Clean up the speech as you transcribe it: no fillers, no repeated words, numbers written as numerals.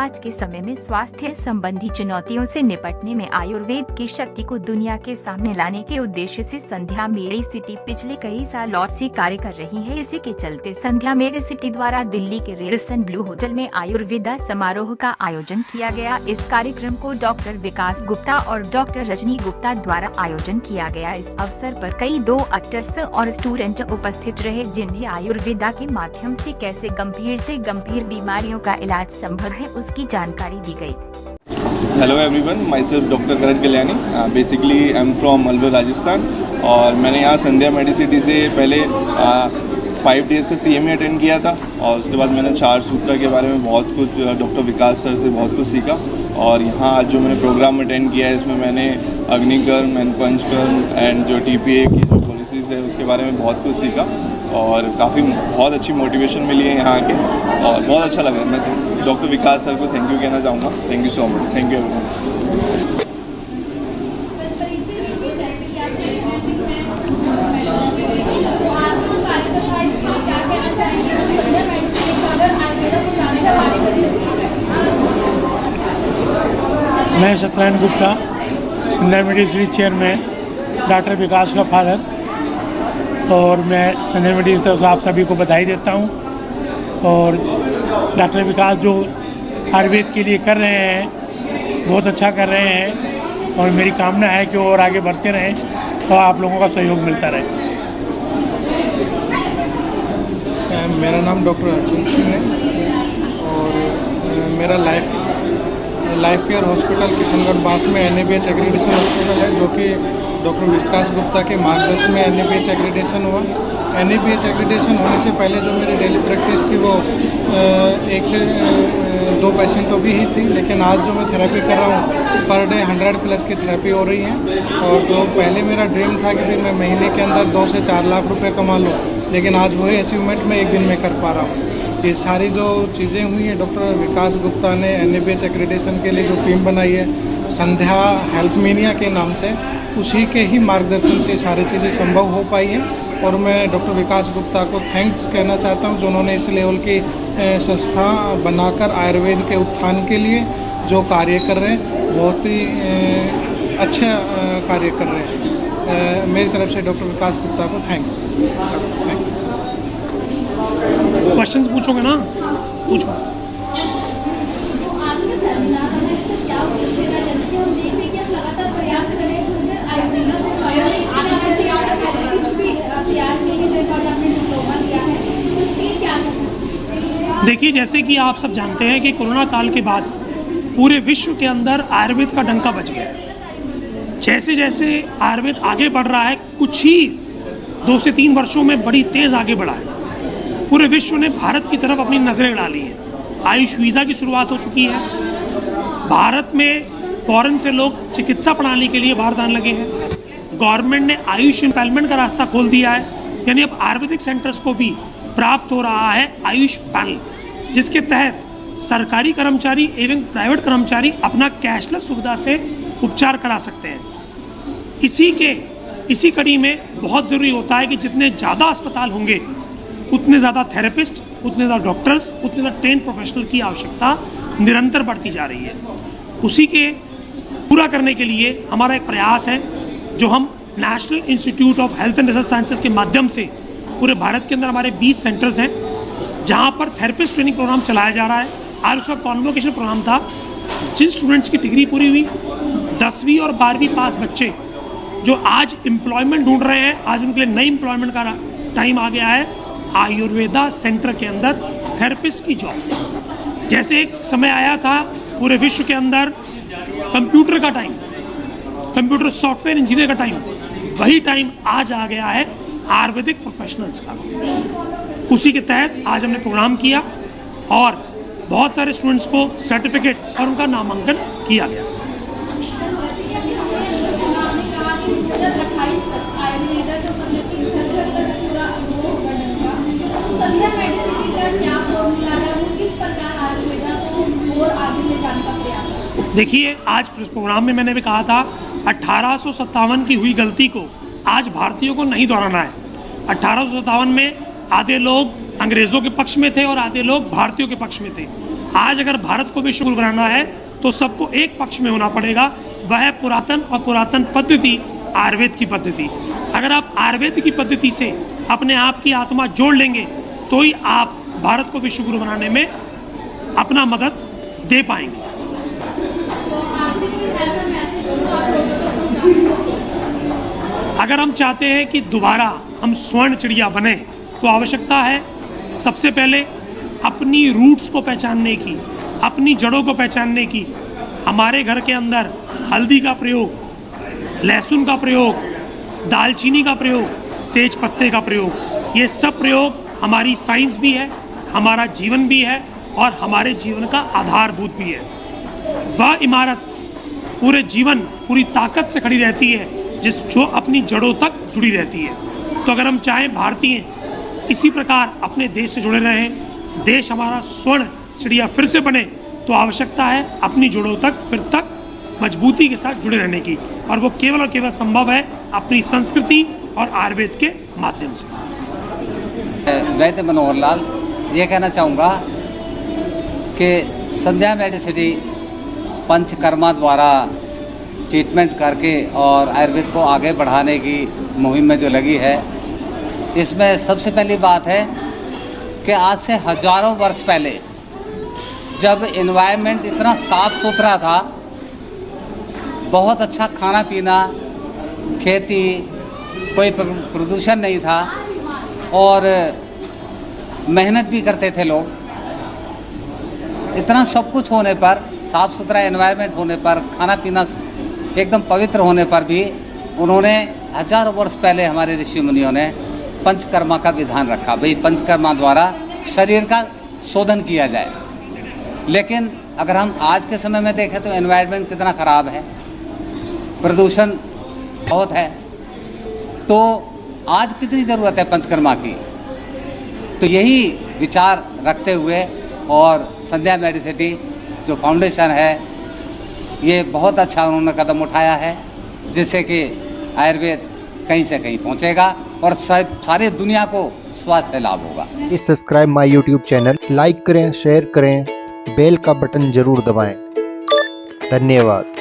आज के समय में स्वास्थ्य संबंधी चुनौतियों से निपटने में आयुर्वेद की शक्ति को दुनिया के सामने लाने के उद्देश्य से संध्या मेडिसिटी पिछले कई सालों से कार्य कर रही है। इसी के चलते संध्या मेडिसिटी द्वारा दिल्ली के रेडिसन ब्लू होटल में आयुर्वेदा समारोह का आयोजन किया गया। इस कार्यक्रम को डॉक्टर विकास गुप्ता और डॉक्टर रजनी गुप्ता द्वारा आयोजन किया गया। इस अवसर पर कई डॉक्टर्स और स्टूडेंट उपस्थित रहे, जिन्हें आयुर्वेदा के माध्यम से कैसे गंभीर से गंभीर बीमारियों का इलाज संभव है उसकी जानकारी दी गई। Hello everyone, my self doctor Karan Kalyani. Basically I am from Alwar Rajasthan और मैंने यहाँ संध्या मेडिसिटी से पहले 5 डेज़ का CME अटेंड किया था और उसके बाद मैंने 4 सूत्र के बारे में बहुत कुछ डॉक्टर विकास सर से बहुत कुछ सीखा। और यहाँ आज जो मैंने प्रोग्राम अटेंड किया है इसमें मैंने अग्निकर्म एंड पंचकर्म एंड जो TPA की जो पॉलिसीज़ है उसके बारे में बहुत कुछ सीखा और बहुत अच्छी मोटिवेशन मिली है यहाँ आके और बहुत अच्छा लग रहा है। मैं डॉक्टर विकास सर को थैंक यू कहना चाहूँगा। Thank you so much. Thank you everyone. मैं सत्यनारायण गुप्ता, संध्या मेडिसिटी चेयरमैन, डॉक्टर विकास का फादर, और मैं संध्या मेडिसिटी तरफ से आप सभी को बधाई देता हूं। और डॉक्टर विकास जो आयुर्वेद के लिए कर रहे हैं बहुत अच्छा कर रहे हैं और मेरी कामना है कि वो और आगे बढ़ते रहें और आप लोगों का सहयोग मिलता रहे। मेरा नाम डॉक्टर अर्जुन सिंह है और मेरा लाइफ केयर हॉस्पिटल किशनगढ़ बांस में NABH एक्रीडेशन हॉस्पिटल है, जो कि डॉक्टर विकास गुप्ता के मार्गदर्शन में NABH एक्रीडेशन हुआ। NABH एक्रीडेशन होने से पहले जो मेरी डेली प्रैक्टिस थी वो 1 से 2 पेशेंटों की ही थी, लेकिन आज जो मैं थेरेपी कर रहा हूँ पर डे 100+ की थेरेपी हो रही है। और जो पहले मेरा ड्रीम था कि मैं महीने के अंदर 2 से 4 लाख रुपए कमा लूँ, लेकिन आज वही अचीवमेंट मैं 1 दिन में कर पा रहा हूँ। ये सारी जो चीज़ें हुई हैं डॉक्टर विकास गुप्ता ने NABH एक्रीडेशन के लिए जो टीम बनाई है संध्या हेल्थमेनिया के नाम से, उसी के ही मार्गदर्शन से सारी चीज़ें संभव हो पाई हैं। और मैं डॉक्टर विकास गुप्ता को थैंक्स कहना चाहता हूं, जिन्होंने इस लेवल की संस्था बनाकर आयुर्वेद के उत्थान के लिए जो कार्य कर रहे हैं बहुत ही अच्छा कार्य कर रहे हैं। मेरी तरफ से डॉक्टर विकास गुप्ता को थैंक्स। क्वेश्चंस पूछोगे ना? पूछो। आज के सेमिनार में इसका क्या उद्देश्य है? जैसे कि हम देख रहे हैं कि हम लगातार प्रयास कर रहे हैं सुंदर आयुर्वेदा को तैयार किए हैं और आपने डिप्लोमा दिया है, तो इसके क्या है? देखिए, जैसे कि आप सब जानते हैं कि कोरोना काल के बाद पूरे विश्व के अंदर आयुर्वेद का डंका बज गया है। जैसे जैसे आयुर्वेद आगे बढ़ रहा है, कुछ ही 2 से 3 वर्षों में बड़ी तेज़ आगे बढ़ा है। पूरे विश्व ने भारत की तरफ अपनी नज़रें डाली हैं। आयुष वीज़ा की शुरुआत हो चुकी है। भारत में फॉरेन से लोग चिकित्सा प्रणाली के लिए बाहर आने लगे हैं। गवर्नमेंट ने आयुष इम्पैनलमेंट का रास्ता खोल दिया है, यानी अब आयुर्वेदिक सेंटर्स को भी प्राप्त हो रहा है आयुष पैनल, जिसके तहत सरकारी कर्मचारी एवं प्राइवेट कर्मचारी अपना कैशलेस सुविधा से उपचार करा सकते हैं। इसी कड़ी में बहुत ज़रूरी होता है कि जितने ज़्यादा अस्पताल होंगे उतने ज़्यादा थेरेपिस्ट, उतने ज़्यादा डॉक्टर्स, उतने ज़्यादा ट्रेन प्रोफेशनल की आवश्यकता निरंतर बढ़ती जा रही है। उसी के पूरा करने के लिए हमारा एक प्रयास है जो हम national institute of health and research sciences के माध्यम से पूरे भारत के अंदर हमारे 20 सेंटर्स हैं जहां पर थेरेपिस्ट ट्रेनिंग प्रोग्राम चलाया जा रहा है। आज उसका कॉन्वोकेशन प्रोग्राम था। जिन स्टूडेंट्स की डिग्री पूरी हुई, 10वीं और 12वीं पास बच्चे जो आज एम्प्लॉयमेंट ढूंढ रहे हैं, आज उनके लिए नई एम्प्लॉयमेंट का टाइम आ गया है। आयुर्वेदा सेंटर के अंदर थेरेपिस्ट की जॉब, जैसे एक समय आया था पूरे विश्व के अंदर कंप्यूटर का टाइम, कंप्यूटर सॉफ्टवेयर इंजीनियर का टाइम, वही टाइम आज आ गया है आयुर्वेदिक प्रोफेशनल्स का। उसी के तहत आज हमने प्रोग्राम किया और बहुत सारे स्टूडेंट्स को सर्टिफिकेट और उनका नामांकन किया गया। देखिए, आज प्रोग्राम में मैंने भी कहा था 1857 की हुई गलती को आज भारतीयों को नहीं दोहराना है। 1857 में आधे लोग अंग्रेज़ों के पक्ष में थे और आधे लोग भारतीयों के पक्ष में थे। आज अगर भारत को विश्व गुरु बनाना है तो सबको एक पक्ष में होना पड़ेगा, वह है पुरातन और पुरातन पद्धति आयुर्वेद की पद्धति। अगर आप आयुर्वेद की पद्धति से अपने आप की आत्मा जोड़ लेंगे तो ही आप भारत को विश्व गुरु बनाने में अपना मदद दे पाएंगे। अगर हम चाहते हैं कि दोबारा हम स्वर्ण चिड़िया बने तो आवश्यकता है सबसे पहले अपनी रूट्स को पहचानने की, अपनी जड़ों को पहचानने की। हमारे घर के अंदर हल्दी का प्रयोग, लहसुन का प्रयोग, दालचीनी का प्रयोग, तेज पत्ते का प्रयोग, ये सब प्रयोग हमारी साइंस भी है, हमारा जीवन भी है और हमारे जीवन का आधारभूत भी है। वह इमारत पूरे जीवन पूरी ताकत से खड़ी रहती है जो अपनी जड़ों तक जुड़ी रहती है। तो अगर हम चाहें भारतीय इसी प्रकार अपने देश से जुड़े रहें, देश हमारा स्वर्ण चिड़िया फिर से बने, तो आवश्यकता है अपनी जड़ों तक फिर तक मजबूती के साथ जुड़े रहने की, और वो केवल और केवल संभव है अपनी संस्कृति और आयुर्वेद के माध्यम से। वैद्य मनोहर लाल, ये कहना चाहूँगा कि संध्या मेडिसिटी पंचकर्मा द्वारा ट्रीटमेंट करके और आयुर्वेद को आगे बढ़ाने की मुहिम में जो लगी है, इसमें सबसे पहली बात है कि आज से हजारों वर्ष पहले जब एनवायरनमेंट इतना साफ सुथरा था, बहुत अच्छा खाना पीना, खेती, कोई प्रदूषण नहीं था और मेहनत भी करते थे लोग, इतना सब कुछ होने पर, साफ़ सुथरा एनवायरनमेंट होने पर, खाना पीना एकदम पवित्र होने पर भी उन्होंने हजारों वर्ष पहले हमारे ऋषि मुनियों ने पंचकर्मा का विधान रखा। भाई पंचकर्मा द्वारा शरीर का शोधन किया जाए। लेकिन अगर हम आज के समय में देखें तो एनवायरनमेंट कितना ख़राब है, प्रदूषण बहुत है, तो आज कितनी ज़रूरत है पंचकर्मा की। तो यही विचार रखते हुए और संध्या मेडिसिटी जो फाउंडेशन है, ये बहुत अच्छा उन्होंने कदम उठाया है, जिससे कि आयुर्वेद कहीं से कहीं पहुंचेगा और सारी दुनिया को स्वास्थ्य लाभ होगा। इस subscribe my YouTube channel, like करें, शेयर करें, बेल का बटन जरूर दबाएं। धन्यवाद।